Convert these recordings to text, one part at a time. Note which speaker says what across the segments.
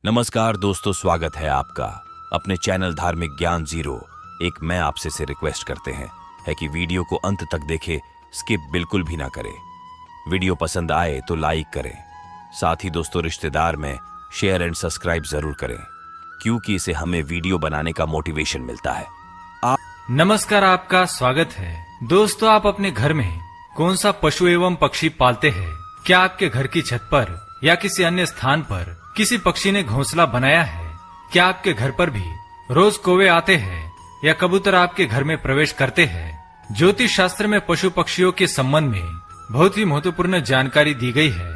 Speaker 1: नमस्कार दोस्तों, स्वागत है आपका अपने चैनल धार्मिक ज्ञान जीरो। एक मैं आपसे से रिक्वेस्ट करते हैं कि वीडियो को अंत तक देखें, स्किप बिल्कुल भी ना करें। वीडियो पसंद आए तो लाइक करें, साथ ही दोस्तों रिश्तेदार में शेयर एंड सब्सक्राइब जरूर करें, क्योंकि इसे हमें वीडियो बनाने का मोटिवेशन मिलता है।
Speaker 2: नमस्कार, आपका स्वागत है। दोस्तों, आप अपने घर में कौन सा पशु एवं पक्षी पालते हैं? क्या आपके घर की छत पर या किसी अन्य स्थान पर किसी पक्षी ने घोंसला बनाया है? क्या आपके घर पर भी रोज कौवे आते हैं या कबूतर आपके घर में प्रवेश करते हैं? ज्योतिष शास्त्र में पशु पक्षियों के संबंध में बहुत ही महत्वपूर्ण जानकारी दी गई है।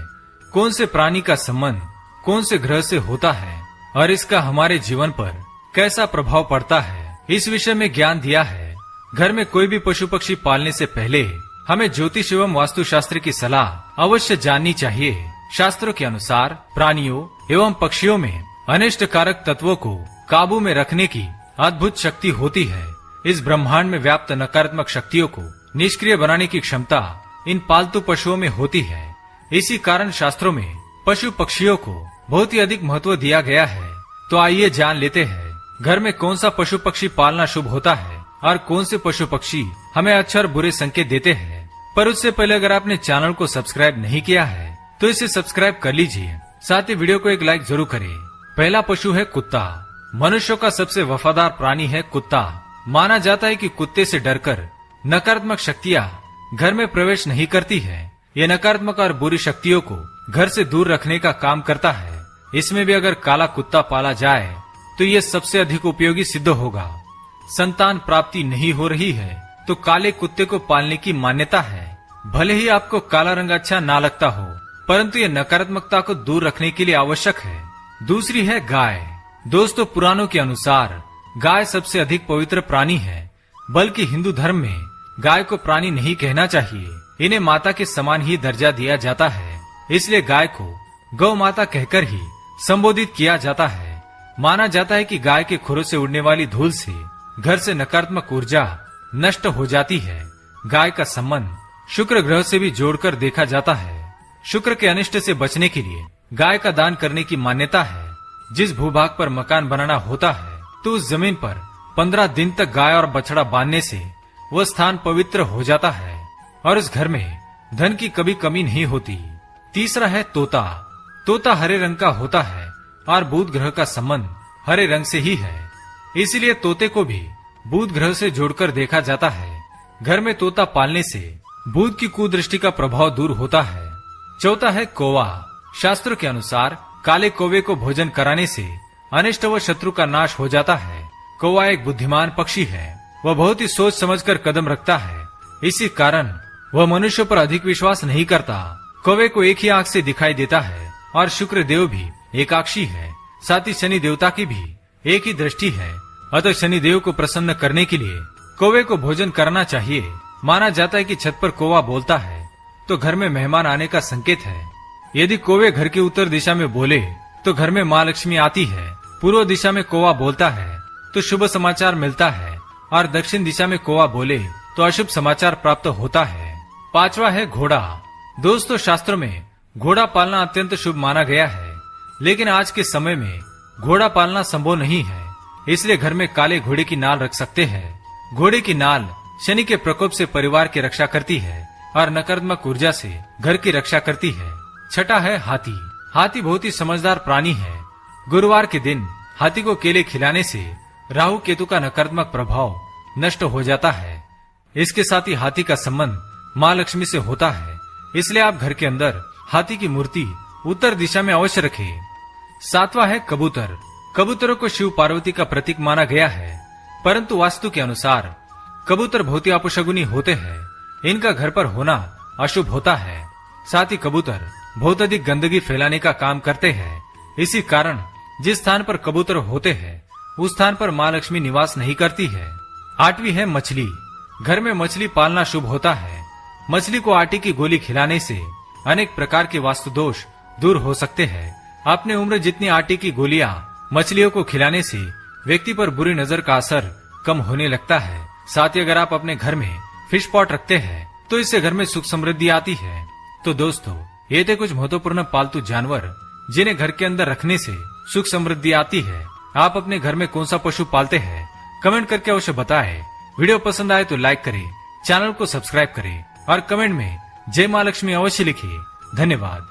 Speaker 2: कौन से प्राणी का संबंध कौन से ग्रह से होता है और इसका हमारे जीवन पर कैसा प्रभाव पड़ता है, इस विषय में ज्ञान दिया है। घर में कोई भी पशु पक्षी पालने से पहले हमें ज्योतिष एवं वास्तुशास्त्र की सलाह अवश्य जाननी चाहिए। शास्त्रों के अनुसार प्राणियों एवं पक्षियों में अनिष्ट कारक तत्वों को काबू में रखने की अद्भुत शक्ति होती है। इस ब्रह्मांड में व्याप्त नकारात्मक शक्तियों को निष्क्रिय बनाने की क्षमता इन पालतू पशुओं में होती है। इसी कारण शास्त्रों में पशु पक्षियों को बहुत ही अधिक महत्व दिया गया है। तो आइए जान लेते हैं घर में कौन सा पशु पक्षी पालना शुभ होता है और कौन से पशु पक्षी हमें अच्छे और बुरे संकेत देते हैं। पर उससे पहले अगर आपने चैनल को सब्सक्राइब नहीं किया है तो इसे सब्सक्राइब कर लीजिए, साथ ही वीडियो को एक लाइक जरूर करें। पहला पशु है कुत्ता। मनुष्यों का सबसे वफादार प्राणी है कुत्ता। माना जाता है कि कुत्ते से डरकर नकारात्मक शक्तियाँ घर में प्रवेश नहीं करती है। ये नकारात्मक और बुरी शक्तियों को घर से दूर रखने का काम करता है। इसमें भी अगर काला कुत्ता पाला जाए तो ये सबसे अधिक उपयोगी सिद्ध होगा। संतान प्राप्ति नहीं हो रही है तो काले कुत्ते को पालने की मान्यता है। भले ही आपको काला रंग अच्छा ना लगता हो, परंतु ये नकारात्मकता को दूर रखने के लिए आवश्यक है। दूसरी है गाय। दोस्तों, पुराणों के अनुसार गाय सबसे अधिक पवित्र प्राणी है, बल्कि हिंदू धर्म में गाय को प्राणी नहीं कहना चाहिए। इन्हें माता के समान ही दर्जा दिया जाता है, इसलिए गाय को गौ माता कहकर ही संबोधित किया जाता है। माना जाता है कि गाय के खुरों से उड़ने वाली धूल से घर से नकारात्मक ऊर्जा नष्ट हो जाती है। गाय का संबंध शुक्र ग्रह से भी जोड़कर देखा जाता है। शुक्र के अनिष्ट से बचने के लिए गाय का दान करने की मान्यता है। जिस भूभाग पर मकान बनाना होता है तो उस जमीन पर 15 दिन तक गाय और बछड़ा बांधने से वह स्थान पवित्र हो जाता है और उस घर में धन की कभी कमी नहीं होती। तीसरा है तोता। तोता हरे रंग का होता है और बुध ग्रह का संबंध हरे रंग से ही है, इसलिए तोते को भी बुध ग्रह से जोड़कर देखा जाता है। घर में तोता पालने से बुध की कुदृष्टि का प्रभाव दूर होता है। चौथा है कौवा। शास्त्रों के अनुसार काले कौवे को भोजन कराने से अनिष्ट व शत्रु का नाश हो जाता है। कौवा एक बुद्धिमान पक्षी है। वह बहुत ही सोच समझकर कदम रखता है, इसी कारण वह मनुष्य पर अधिक विश्वास नहीं करता। कौवे को एक ही आंख से दिखाई देता है और शुक्र देव भी एकाक्षी है। साथ ही शनि देवता की भी एक ही दृष्टि है। अतः शनि देव को प्रसन्न करने के लिए कौवे को भोजन करना चाहिए। माना जाता है कि छत पर कौवा बोलता है तो घर में मेहमान आने का संकेत है। यदि कौवे घर की उत्तर दिशा में बोले तो घर में माँ लक्ष्मी आती है। पूर्व दिशा में कौवा बोलता है तो शुभ समाचार मिलता है और दक्षिण दिशा में कौवा बोले तो अशुभ समाचार प्राप्त होता है। पांचवा है घोड़ा। दोस्तों, शास्त्रों में घोड़ा पालना अत्यंत शुभ माना गया है, लेकिन आज के समय में घोड़ा पालना संभव नहीं है। इसलिए घर में काले घोड़े की नाल रख सकते हैं। घोड़े की नाल शनि के प्रकोप से परिवार की रक्षा करती है और नकारात्मक ऊर्जा से घर की रक्षा करती है। छठा है हाथी। हाथी बहुत ही समझदार प्राणी है। गुरुवार के दिन हाथी को केले खिलाने से राहु केतु का नकारात्मक प्रभाव नष्ट हो जाता है। इसके साथ ही हाथी का संबंध माँ लक्ष्मी से होता है, इसलिए आप घर के अंदर हाथी की मूर्ति उत्तर दिशा में अवश्य रखें। सातवां है कबूतर। कबूतरों को शिव पार्वती का प्रतीक माना गया है, परंतु वास्तु के अनुसार कबूतर बहुत ही अपशगुनी होते हैं। इनका घर पर होना अशुभ होता है। साथ ही कबूतर बहुत अधिक गंदगी फैलाने का काम करते हैं। इसी कारण जिस स्थान पर कबूतर होते हैं उस स्थान पर माँ लक्ष्मी निवास नहीं करती है। आठवीं है मछली। घर में मछली पालना शुभ होता है। मछली को आटे की गोली खिलाने से अनेक प्रकार के वास्तु दोष दूर हो सकते हैं। अपने उम्र जितनी आटे की गोलियां मछलियों को खिलाने से व्यक्ति पर बुरी नजर का असर कम होने लगता है। साथ ही अगर आप अपने घर में फिश पॉट रखते हैं तो इससे घर में सुख समृद्धि आती है। तो दोस्तों, ये थे कुछ महत्वपूर्ण पालतू जानवर जिन्हें घर के अंदर रखने से सुख समृद्धि आती है। आप अपने घर में कौन सा पशु पालते हैं, कमेंट करके अवश्य बताएं। वीडियो पसंद आए तो लाइक करें, चैनल को सब्सक्राइब करें और कमेंट में जय माँ लक्ष्मी अवश्य लिखिए। धन्यवाद।